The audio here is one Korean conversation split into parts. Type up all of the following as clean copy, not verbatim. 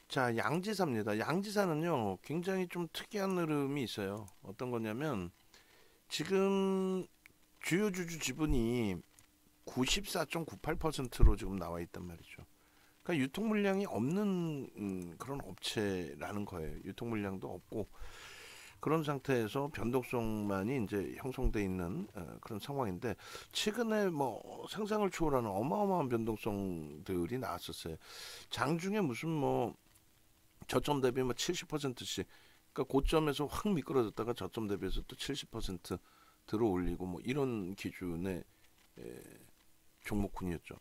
자, 양지사입니다. 양지사는요, 굉장히 좀 특이한 흐름이 있어요. 어떤 거냐면, 지금 주요 주주 지분이 94.98%로 지금 나와 있단 말이죠. 그러니까 유통 물량이 없는 그런 업체라는 거예요. 유통 물량도 없고 그런 상태에서 변동성만이 이제 형성돼 있는 그런 상황인데 최근에 뭐 상상을 초월하는 어마어마한 변동성들이 나왔었어요. 장중에 무슨 뭐 저점 대비 뭐 70%씩 그러니까 고점에서 확 미끄러졌다가 저점 대비해서 또 70% 들어 올리고 뭐 이런 기준의 에, 종목군이었죠.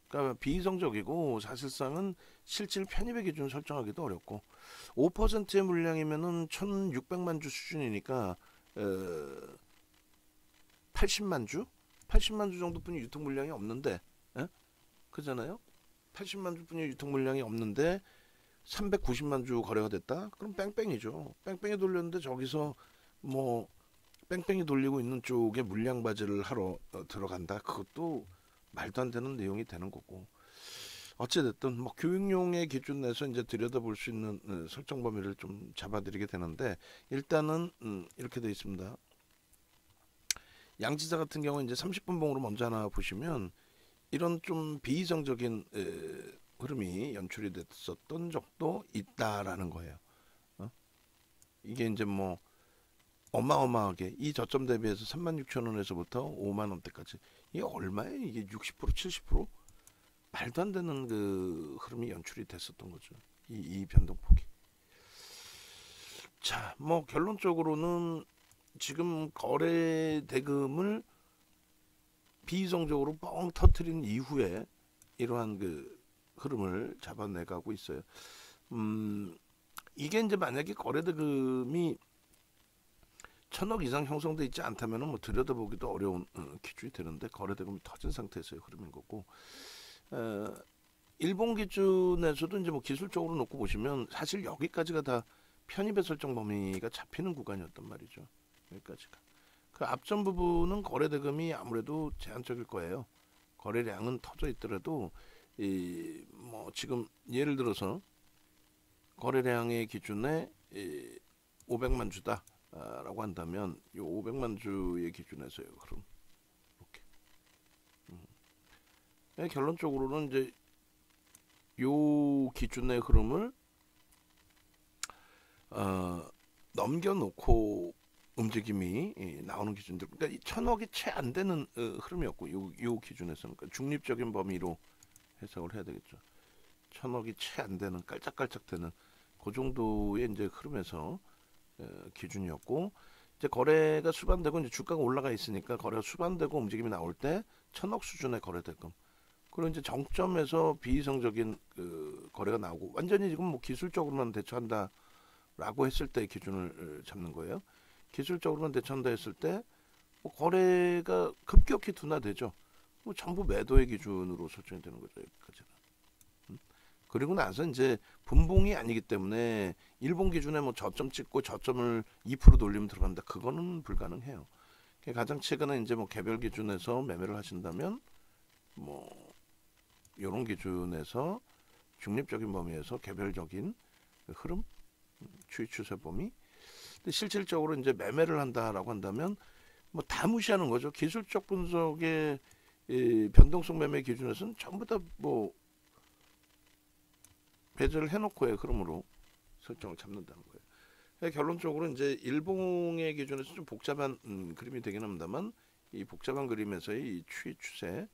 그러니까 비이성적이고 사실상은 실질 편입의 기준 설정하기도 어렵고 5%의 물량이면은 1,600만 주 수준이니까 80만 주? 80만 주 정도뿐이 유통 물량이 없는데 에? 그잖아요. 80만 주뿐이 유통 물량이 없는데 390만 주 거래가 됐다? 그럼 뺑뺑이죠. 뺑뺑이 돌렸는데 저기서 뭐 뺑뺑이 돌리고 있는 쪽에 물량 바지를 하러 들어간다. 그것도 말도 안 되는 내용이 되는 거고. 어찌됐든 뭐 교육용의 기준 내에서 이제 들여다볼 수 있는 설정 범위를 좀 잡아드리게 되는데 일단은 이렇게 되어 있습니다. 양지사 같은 경우는 이제 30분 봉으로 먼저 하나 보시면 이런 좀 비이성적인 흐름이 연출이 됐었던 적도 있다라는 거예요. 어? 이게 이제 뭐 어마어마하게 이 저점 대비해서 36,000원에서부터 5만 원대까지 이게 얼마예요? 이게 60% 70% 말도 안 되는 그 흐름이 연출이 됐었던 거죠. 이 변동폭이. 자, 뭐 결론적으로는 지금 거래 대금을 비이성적으로 뻥 터트린 이후에 이러한 그 흐름을 잡아내가고 있어요. 이게 이제 만약에 거래 대금이 1,000억 이상 형성돼 있지 않다면은 뭐 들여다보기도 어려운 기준이 되는데 거래 대금이 터진 상태에서의 흐름인 거고 어, 일본 기준에서도 이제 뭐 기술적으로 놓고 보시면 사실 여기까지가 다 편입의 설정 범위가 잡히는 구간이었단 말이죠. 여기까지가. 그 앞전 부분은 거래 대금이 아무래도 제한적일 거예요. 거래량은 터져 있더라도 이 뭐 지금 예를 들어서 거래량의 기준에 500만 주다라고 한다면 이 500만 주의 기준에서요. 그럼 이렇게 결론적으로는 이제 요 기준의 흐름을 어, 넘겨놓고 움직임이 나오는 기준들. 그러니까 1,000억이 채 안 되는 흐름이었고 요 기준에서는 그러니까 중립적인 범위로 해석을 해야 되겠죠. 1,000억이 채 안 되는 깔짝깔짝 되는 그 정도의 이제 흐름에서 기준이었고 이제 거래가 수반되고 이제 주가가 올라가 있으니까 거래가 수반되고 움직임이 나올 때 1,000억 수준의 거래대금 그리고 이제 정점에서 비이성적인 그 거래가 나오고 완전히 지금 뭐 기술적으로만 대처한다라고 했을 때 기준을 잡는 거예요. 기술적으로만 대처한다 했을 때 뭐 거래가 급격히 둔화되죠. 뭐 전부 매도의 기준으로 설정이 되는 거죠. 여기까지는. 그리고 나서 이제 분봉이 아니기 때문에 일본 기준에 뭐 저점 찍고 저점을 2% 돌리면 들어간다. 그거는 불가능해요. 가장 최근에 이제 뭐 개별 기준에서 매매를 하신다면 뭐 이런 기준에서 중립적인 범위에서 개별적인 흐름, 추이 추세 범위. 근데 실질적으로 이제 매매를 한다라고 한다면 뭐 다 무시하는 거죠. 기술적 분석의 변동성 매매 기준에서는 전부 다 뭐 배제를 해놓고의 흐름으로 설정을 잡는다는 거예요. 그러니까 결론적으로 이제 일봉의 기준에서 좀 복잡한 그림이 되긴 합니다만 이 복잡한 그림에서의 이 추이 추세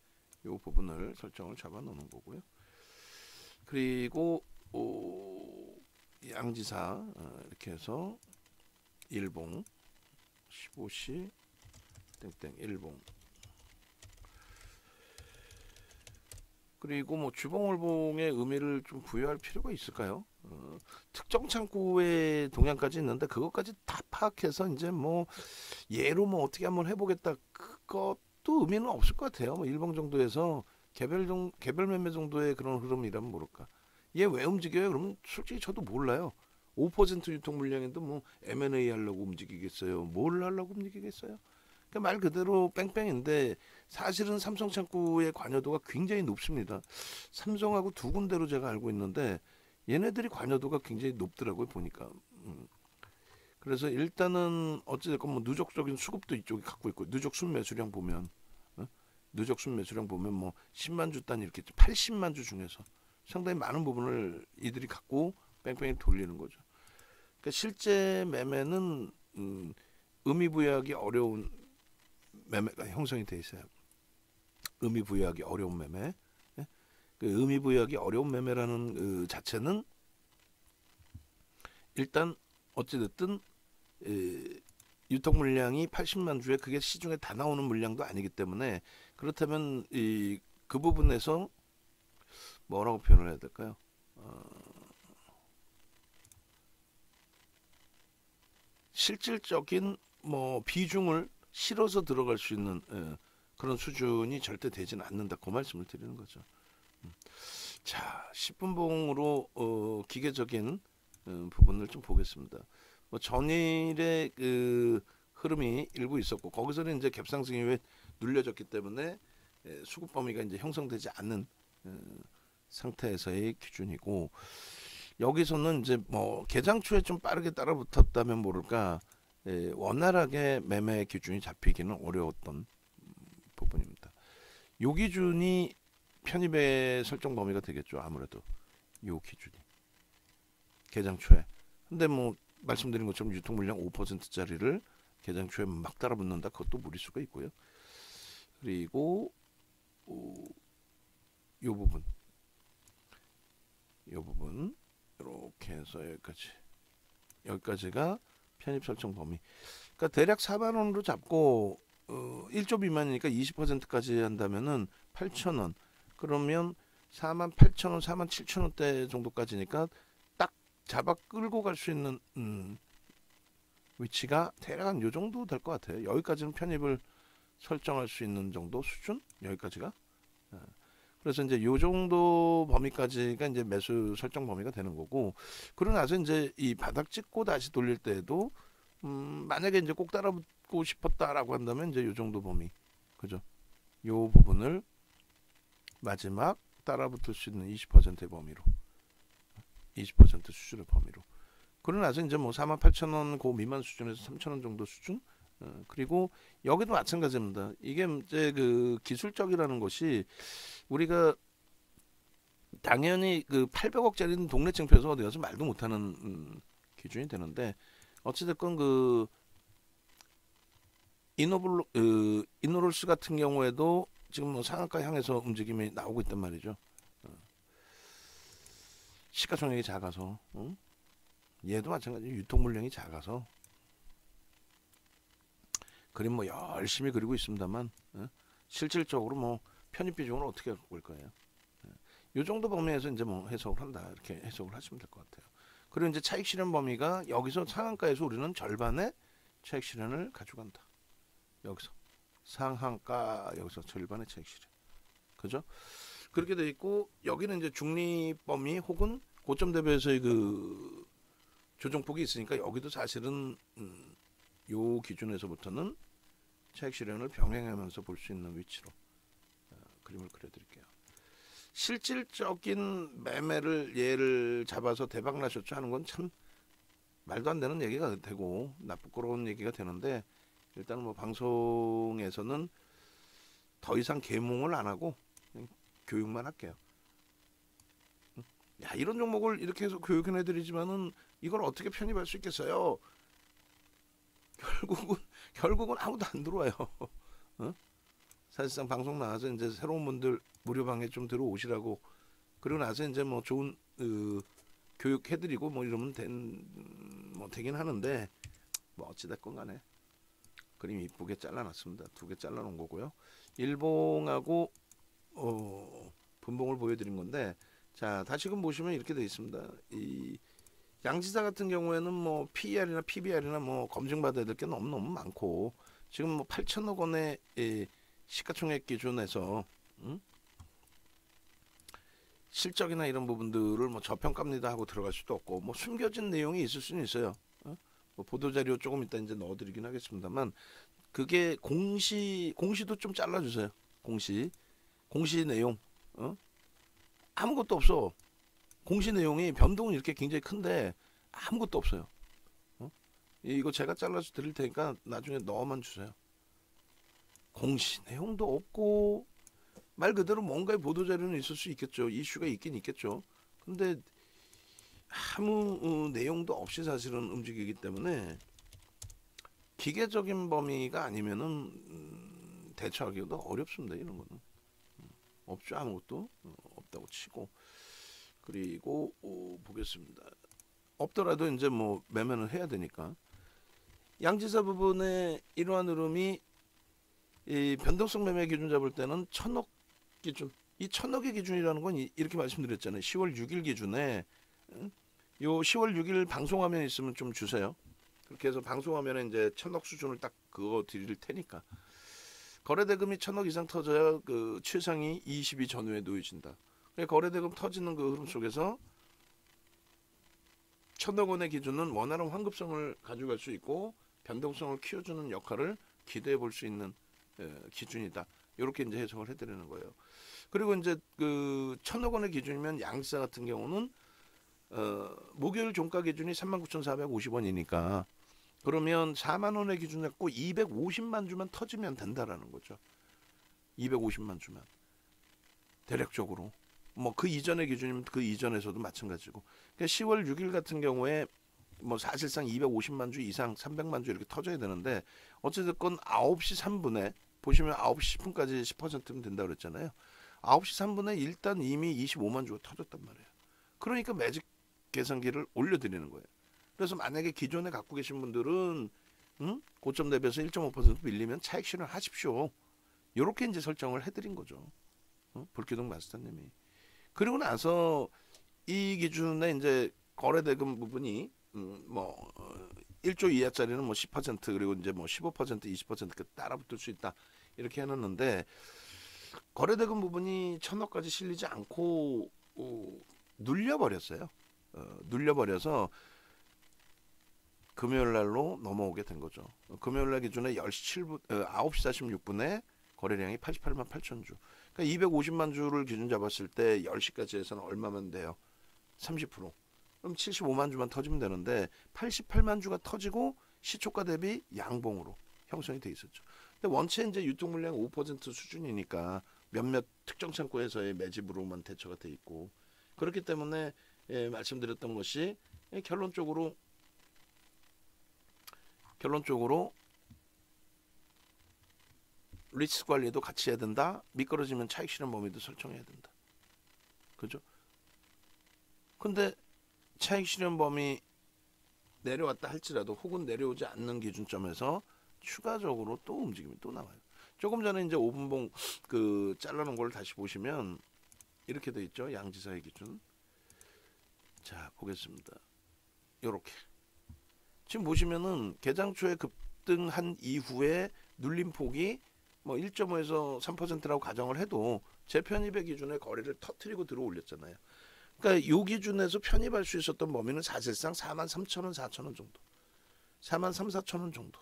이 부분을 설정을 잡아 놓는 거고요. 그리고 양지사 이렇게 해서 일봉 15시 땡땡 일봉 그리고 뭐 주봉월봉의 의미를 좀 부여할 필요가 있을까요? 특정 창구의 동향까지 있는데 그것까지 다 파악해서 이제 뭐 예로 뭐 어떻게 한번 해보겠다 그것도 의미는 없을 것 같아요. 뭐 일봉 정도에서 개별 매매 정도의 그런 흐름이라면 모를까. 얘 왜 움직여요? 그러면 솔직히 저도 몰라요. 5% 유통 물량인데 뭐 M&A 하려고 움직이겠어요? 뭘 하려고 움직이겠어요? 그러니까 말 그대로 뺑뺑인데 사실은 삼성 창구의 관여도가 굉장히 높습니다. 삼성하고 두 군데로 제가 알고 있는데 얘네들이 관여도가 굉장히 높더라고요 보니까. 그래서 일단은 어찌됐건 뭐 누적적인 수급도 이쪽이 갖고 있고, 누적 순매수량 보면 누적 순매수량 보면 뭐 10만 주 단위 이렇게 80만 주 중에서 상당히 많은 부분을 이들이 갖고 뺑뺑이 돌리는 거죠. 그러니까 실제 매매는 의미 부여하기 어려운 매매가 형성이 돼 있어요. 의미 부여하기 어려운 매매. 예? 그 의미 부여하기 어려운 매매라는 그 자체는 일단 어찌됐든 유통 물량이 80만 주에 그게 시중에 다 나오는 물량도 아니기 때문에, 그렇다면 그 부분에서 뭐라고 표현을 해야 될까요? 실질적인 뭐 비중을 실어서 들어갈 수 있는 그런 수준이 절대 되지는 않는다. 그 말씀을 드리는 거죠. 자, 10분봉으로 기계적인 부분을 좀 보겠습니다. 뭐 전일의 그 흐름이 일부 있었고, 거기서는 이제 갭상승 이후에 눌려졌기 때문에 수급 범위가 이제 형성되지 않는 상태에서의 기준이고, 여기서는 이제 뭐 개장 초에 좀 빠르게 따라붙었다면 모를까 원활하게 매매 기준이 잡히기는 어려웠던 부분입니다. 요 기준이 편입의 설정 범위가 되겠죠. 아무래도 요 기준이 개장 초에. 근데 뭐 말씀드린 것처럼 유통 물량 5%짜리를 개장 초에 막 따라붙는다. 그것도 무리수가 있고요. 그리고 요 부분 이렇게 해서 여기까지가 편입 설정 범위. 그러니까 대략 4만 원으로 잡고 1조 미만이니까 20%까지 한다면은 8,000원. 그러면 48,000원, 47,000원대 정도까지니까 딱 잡아 끌고 갈 수 있는 위치가 대략 한 요 정도 될 것 같아요. 여기까지는 편입을 설정할 수 있는 정도 수준? 여기까지가. 그래서 이제 요 정도 범위까지가 이제 매수 설정 범위가 되는 거고, 그러고 나서 이제 이 바닥 찍고 다시 돌릴 때에도 만약에 이제 꼭 따라붙고 싶었다라고 한다면 이제 요 정도 범위, 그죠? 요 부분을 마지막 따라붙을 수 있는 20%의 범위로, 20% 수준의 범위로. 그러고 나서 이제 뭐 48,000원 그 미만 수준에서 3,000원 정도 수준. 그리고 여기도 마찬가지입니다. 이게 이제 그 기술적이라는 것이, 우리가 당연히 그 800억짜리는 동네 층표에서 어디 가서 말도 못하는 기준이 되는데, 어찌됐건 그 이노롤스 같은 경우에도 지금 뭐 상한가 향해서 움직임이 나오고 있단 말이죠. 시가총액이 작아서, 얘도 마찬가지 유통 물량이 작아서 그림 뭐 열심히 그리고 있습니다만 실질적으로 뭐 편입 비중을 어떻게 갖고 올 거예요. 이 정도 범위에서 이제 뭐 해석을 한다, 이렇게 해석을 하시면 될 것 같아요. 그리고 이제 차익 실현 범위가 여기서 상한가에서 우리는 절반의 차익 실현을 가져간다. 여기서 상한가, 여기서 절반의 차익 실현, 그죠? 그렇게 돼 있고, 여기는 이제 중립 범위 혹은 고점 대비해서의 그 조정폭이 있으니까 여기도 사실은 요 기준에서부터는 차익 실현을 병행하면서 볼 수 있는 위치로 그림을 그려드릴게요. 실질적인 매매를 얘를 잡아서 대박 나셨죠 하는 건 참 말도 안 되는 얘기가 되고 나쁘고러운 얘기가 되는데, 일단 뭐 방송에서는 더 이상 계몽을 안 하고 그냥 교육만 할게요. 야, 이런 종목을 이렇게 해서 교육해드리지만은 이걸 어떻게 편입할 수 있겠어요? 결국은 아무도 안 들어와요. 사실상 방송 나와서 이제 새로운 분들 무료방에 좀 들어오시라고, 그리고 나서 이제 뭐 좋은 교육해드리고 뭐 이러면 되긴 하는데, 뭐 어찌됐건 간에 그림 이쁘게 잘라놨습니다. 2개 잘라놓은 거고요. 일봉하고 분봉을 보여드린 건데, 자, 다시금 보시면 이렇게 되어 있습니다. 이 양지사 같은 경우에는 뭐 PER이나 PBR이나 뭐 검증받아야 될 게 너무너무 많고, 지금 뭐 8천억 원의 시가총액 기준에서 실적이나 이런 부분들을 뭐 저평가입니다 하고 들어갈 수도 없고, 뭐 숨겨진 내용이 있을 수는 있어요. 뭐 보도자료 조금 이따 이제 넣어드리긴 하겠습니다만, 그게 공시도 좀 잘라주세요. 공시 내용 아무것도 없어. 공시 내용이 변동은 이렇게 굉장히 큰데 아무것도 없어요. 어? 이거 제가 잘라서 드릴 테니까 나중에 넣어만 주세요. 공시 내용도 없고 말 그대로 뭔가의 보도자료는 있을 수 있겠죠. 이슈가 있긴 있겠죠. 근데 아무 내용도 없이 사실은 움직이기 때문에 기계적인 범위가 아니면은 대처하기도 어렵습니다. 이런 거는 없죠. 아무것도 없다고 치고. 그리고 보겠습니다. 없더라도 이제 뭐 매매는 해야 되니까 양지사 부분의 이러한 흐름이 이 변동성 매매 기준 잡을 때는 1000억 기준, 이 1000억의 기준이라는 건 이렇게 말씀드렸잖아요. 10월 6일 기준에 요 10월 6일 방송화면 있으면 좀 주세요. 그렇게 해서 방송화면에 이제 1000억 수준을 딱 그거 드릴 테니까 거래대금이 1000억 이상 터져야 그 최상위 22 전후에 놓여진다. 거래대금 터지는 그 흐름 속에서 1000억 원의 기준은 원활한 환급성을 가져갈 수 있고 변동성을 키워주는 역할을 기대해 볼 수 있는 기준이다. 이렇게 이제 해석을 해드리는 거예요. 그리고 이제 그 1000억 원의 기준이면 양사 같은 경우는 목요일 종가 기준이 39,450원이니까 그러면 4만 원의 기준 잡고 250만 주만 터지면 된다라는 거죠. 250만 주만 대략적으로 뭐 그 이전의 기준이면 그 이전에서도 마찬가지고 그러니까 10월 6일 같은 경우에 뭐 사실상 250만 주 이상 300만 주 이렇게 터져야 되는데 어쨌든 9시 3분에 보시면 9시 10분까지 10%면 된다고 그랬잖아요. 9시 3분에 일단 이미 25만 주가 터졌단 말이에요. 그러니까 매직 계산기를 올려드리는 거예요. 그래서 만약에 기존에 갖고 계신 분들은 고점 대비해서 1.5% 밀리면 차익 실현하십시오. 이렇게 이제 설정을 해드린 거죠. 불기둥 마스터님이. 그리고 나서 이 기준에 이제 거래대금 부분이 뭐 1조 이하짜리는 뭐 10% 그리고 이제 뭐 15% 20% 따라붙을 수 있다 이렇게 해놨는데 거래대금 부분이 1000억까지 실리지 않고 눌려버렸어요. 눌려버려서 금요일 날로 넘어오게 된 거죠. 금요일 날 기준에 10시 7분, 9시 46분에 거래량이 88만 8천 주. 그러니까 250만 주를 기준 잡았을 때 10시까지 해서는 얼마면 돼요? 30%. 그럼 75만 주만 터지면 되는데 88만 주가 터지고 시초가 대비 양봉으로 형성이 돼 있었죠. 근데 원체 이제 유통 물량 5% 수준이니까 몇몇 특정 창고에서의 매집으로만 대처가 돼 있고 그렇기 때문에 말씀드렸던 것이 결론적으로 리스크 관리도 같이 해야 된다. 미끄러지면 차익 실현 범위도 설정해야 된다. 그죠? 근데 차익 실현 범위 내려왔다 할지라도 혹은 내려오지 않는 기준점에서 추가적으로 또 움직임이 또 나와요. 조금 전에 이제 5분봉 그 잘라놓은 걸 다시 보시면 이렇게 돼 있죠. 양지사의 기준. 자, 보겠습니다. 요렇게. 지금 보시면은 개장 초에 급등한 이후에 눌림 폭이 뭐 1.5에서 3%라고 가정을 해도 재편입의 기준에 거래를 터트리고 들어올렸잖아요. 그러니까 이 기준에서 편입할 수 있었던 범위는 사실상 43,000원, 4,000원 정도. 43,000, 4,000원 정도.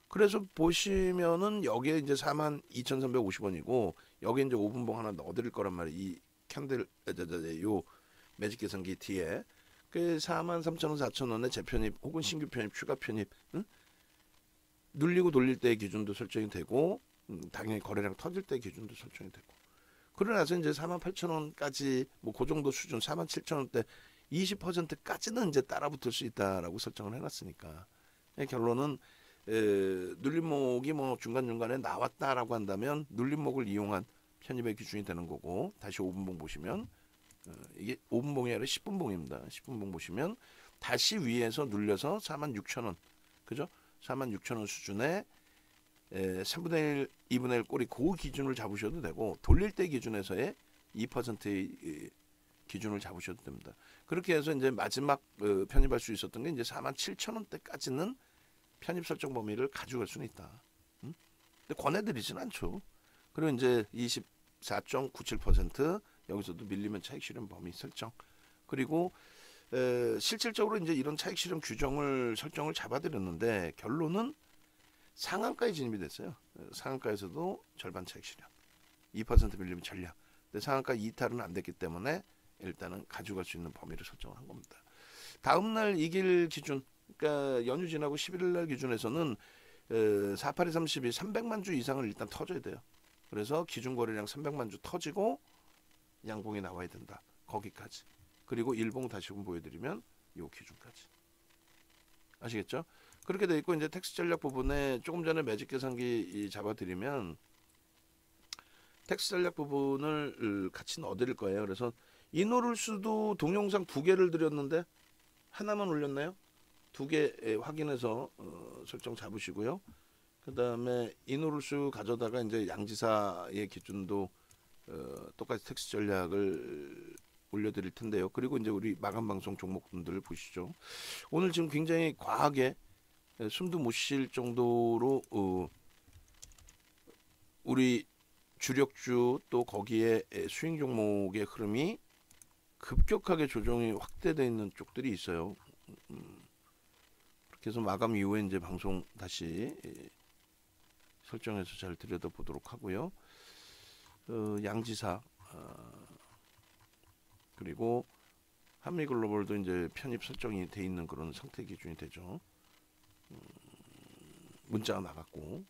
그래서 보시면은 여기에 이제 42,350원이고 여기 이제 5분봉 하나 넣어드릴 거란 말이에요. 이 캔들 요 매직 계산기 뒤에 그 43,000원, 4,000원의 재편입 혹은 신규 편입, 추가 편입 눌리고 돌릴 때의 기준도 설정이 되고 당연히 거래량 터질 때의 기준도 설정이 되고 그러고 나서 이제 48,000원까지 뭐 그 정도 수준 47,000원대 20%까지는 이제 따라붙을 수 있다라고 설정을 해놨으니까 결론은 눌림목이 뭐 중간중간에 나왔다라고 한다면 눌림목을 이용한 편입의 기준이 되는 거고 다시 5분봉 보시면 이게 5분봉이 아니라 10분봉입니다. 10분봉 보시면 다시 위에서 눌려서 46,000원 그죠? 46,000원 수준에 3분의 1, 2분의 1 꼴이 그 기준을 잡으셔도 되고 돌릴 때 기준에서의 2%의 기준을 잡으셔도 됩니다. 그렇게 해서 이제 마지막 편입할 수 있었던 게 이제 47,000원대까지는 편입 설정 범위를 가져갈 수는 있다. 근데 권해드리진 않죠. 그리고 이제 24.97% 여기서도 밀리면 차익 실현 범위 설정. 그리고 실질적으로 이제 이런 차익 실현 규정을 설정을 잡아드렸는데 결론은 상한가에 진입이 됐어요. 상한가에서도 절반 차익 실현. 2% 밀리면 전략. 근데 상한가 이탈은 안 됐기 때문에 일단은 가져갈 수 있는 범위를 설정한 겁니다. 다음 날 이길 기준, 그러니까 연휴 지나고 11일 날 기준에서는 48에 32 300만 주 이상을 일단 터져야 돼요. 그래서 기준 거래량 300만 주 터지고 양봉이 나와야 된다. 거기까지. 그리고 일봉 다시금 보여드리면 요 기준까지. 아시겠죠? 그렇게 돼 있고 이제 텍스 전략 부분에 조금 전에 매직 계산기 잡아드리면 텍스 전략 부분을 같이 넣어드릴 거예요. 그래서 이노룰수도 동영상 2개를 드렸는데 하나만 올렸나요? 2개 확인해서 설정 잡으시고요. 그 다음에 이노룰수 가져다가 이제 양지사의 기준도 똑같이 텍스 전략을 올려드릴 텐데요. 그리고 이제 우리 마감 방송 종목분들 보시죠. 오늘 지금 굉장히 과하게 숨도 못 쉴 정도로 우리 주력주 또 거기에 수익 종목의 흐름이 급격하게 조정이 확대되어 있는 쪽들이 있어요. 그렇게 해서 마감 이후에 이제 방송 다시 설정해서 잘 들여다보도록 하고요. 양지사 그리고 한미글로벌도 이제 편입 설정이 돼 있는 그런 상태 기준이 되죠. 문자가 나갔고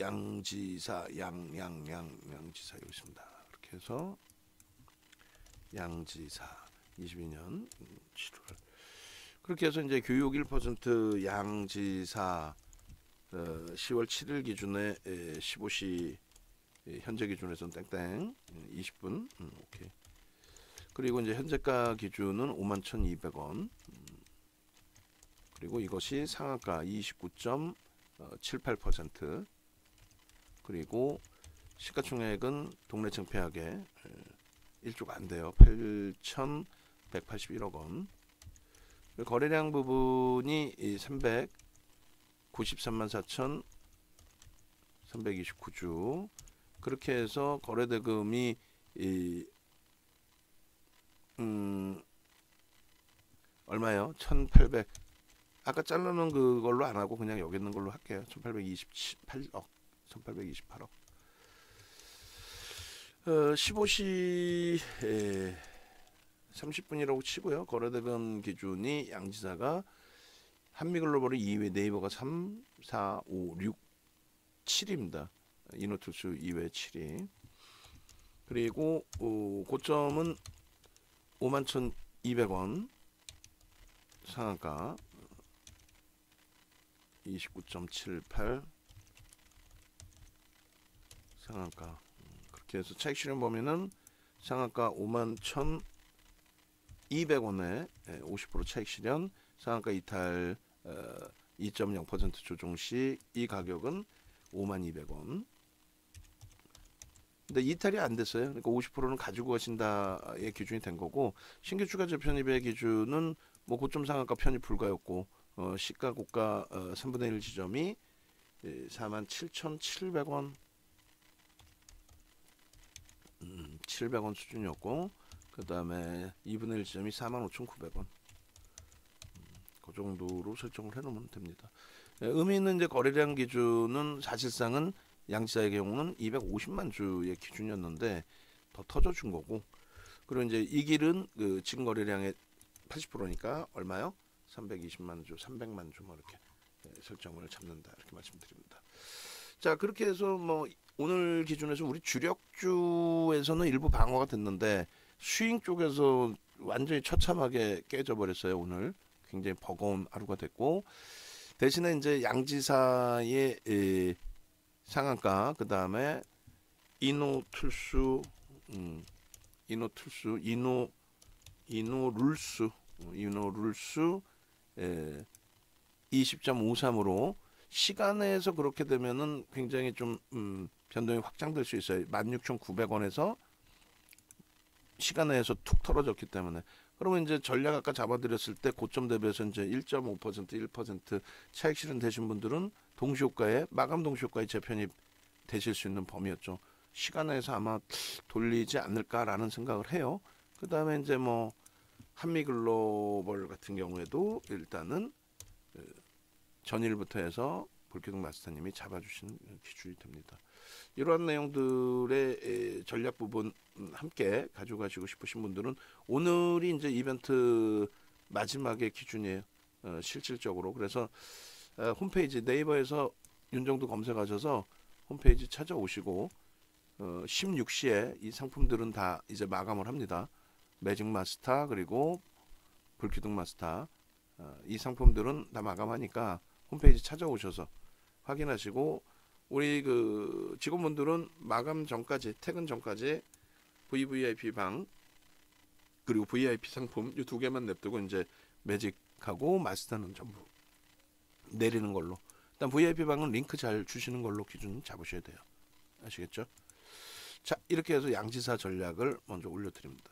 양지사 양지사 여기 있습니다. 이렇게 해서 양지사 22년 7월 그렇게 해서 이제 교육 1% 양지사 10월 7일 기준에 15시 현재 기준에서는 땡땡 20분 오케이. 그리고 이제 현재가 기준은 51,200원. 그리고 이것이 상한가 29.78%. 그리고 시가총액은 동네 창피하게 1조가 안 돼요. 8,181억 원. 거래량 부분이 393만 4,329주. 그렇게 해서 거래대금이 얼마요? 1,800. 아까 잘라놓은 그걸로 안 하고 그냥 여기 있는 걸로 할게요. 1,828억. 1,828억. 15시 30분이라고 치고요. 거래대금 기준이 양지사가 한미글로벌이 2위, 네이버가 3, 4, 5, 6, 7입니다. 이노툴스 2회 7위. 그리고 고점은 51,200원 상한가 29.78 상한가. 그렇게 해서 차익 실현 범위는 상한가 51,200원에 50% 차익 실현, 상한가 이탈 2.0% 조정 시 이 가격은 51,200원. 근데 이탈이 안 됐어요. 그러니까 50%는 가지고 가신다의 기준이 된 거고, 신규 추가 재편입의 기준은 뭐 고점 상한가 편입 불가였고, 시가 고가 3분의 1 지점이 47,700원 700원 수준이었고, 그 다음에 2분의 1 지점이 45,900원. 그 정도로 설정을 해놓으면 됩니다. 의미 있는 이제 거래량 기준은 사실상은 양지사의 경우는 250만 주의 기준이었는데 더 터져준 거고, 그리고 이제 이 길은 그 지금 거래량의 80%니까 얼마요? 320만 주, 300만 주 뭐 이렇게 설정을 잡는다 이렇게 말씀드립니다. 자, 그렇게 해서 뭐 오늘 기준에서 우리 주력주에서는 일부 방어가 됐는데 스윙 쪽에서 완전히 처참하게 깨져 버렸어요. 오늘 굉장히 버거운 하루가 됐고, 대신에 이제 양지사의 상한가, 그 다음에 이노툴스, 이노룰스 20.53으로 시간에서 그렇게 되면은 굉장히 좀 변동이 확장될 수 있어요. 16,900원에서 시간에서 툭 털어졌기 때문에. 그러면 이제 전략 아까 잡아드렸을 때 고점 대비해서 이제 1.5% 1% 차익 실현 되신 분들은 동시효과에 마감 동시효과에 재편입 되실 수 있는 범위였죠. 시간에서 아마 돌리지 않을까라는 생각을 해요. 그 다음에 이제 뭐 한미글로벌 같은 경우에도 일단은 전일부터 해서 볼케동 마스터님이 잡아주신 기준이 됩니다. 이러한 내용들의 전략 부분 함께 가져가시고 싶으신 분들은 오늘이 이제 이벤트 마지막의 기준이에요. 실질적으로. 그래서 홈페이지 네이버에서 윤정도 검색하셔서 홈페이지 찾아오시고 16시에 이 상품들은 다 이제 마감을 합니다. 매직 마스터 그리고 불기둥 마스터 이 상품들은 다 마감하니까 홈페이지 찾아오셔서 확인하시고 우리 그 직원분들은 마감 전까지 퇴근 전까지 VVIP 방 그리고 VIP 상품 이 두 개만 냅두고 이제 매직하고 마스터는 전부 내리는 걸로. 일단 VIP 방은 링크 잘 주시는 걸로 기준 잡으셔야 돼요. 아시겠죠? 자, 이렇게 해서 양지사 전략을 먼저 올려드립니다.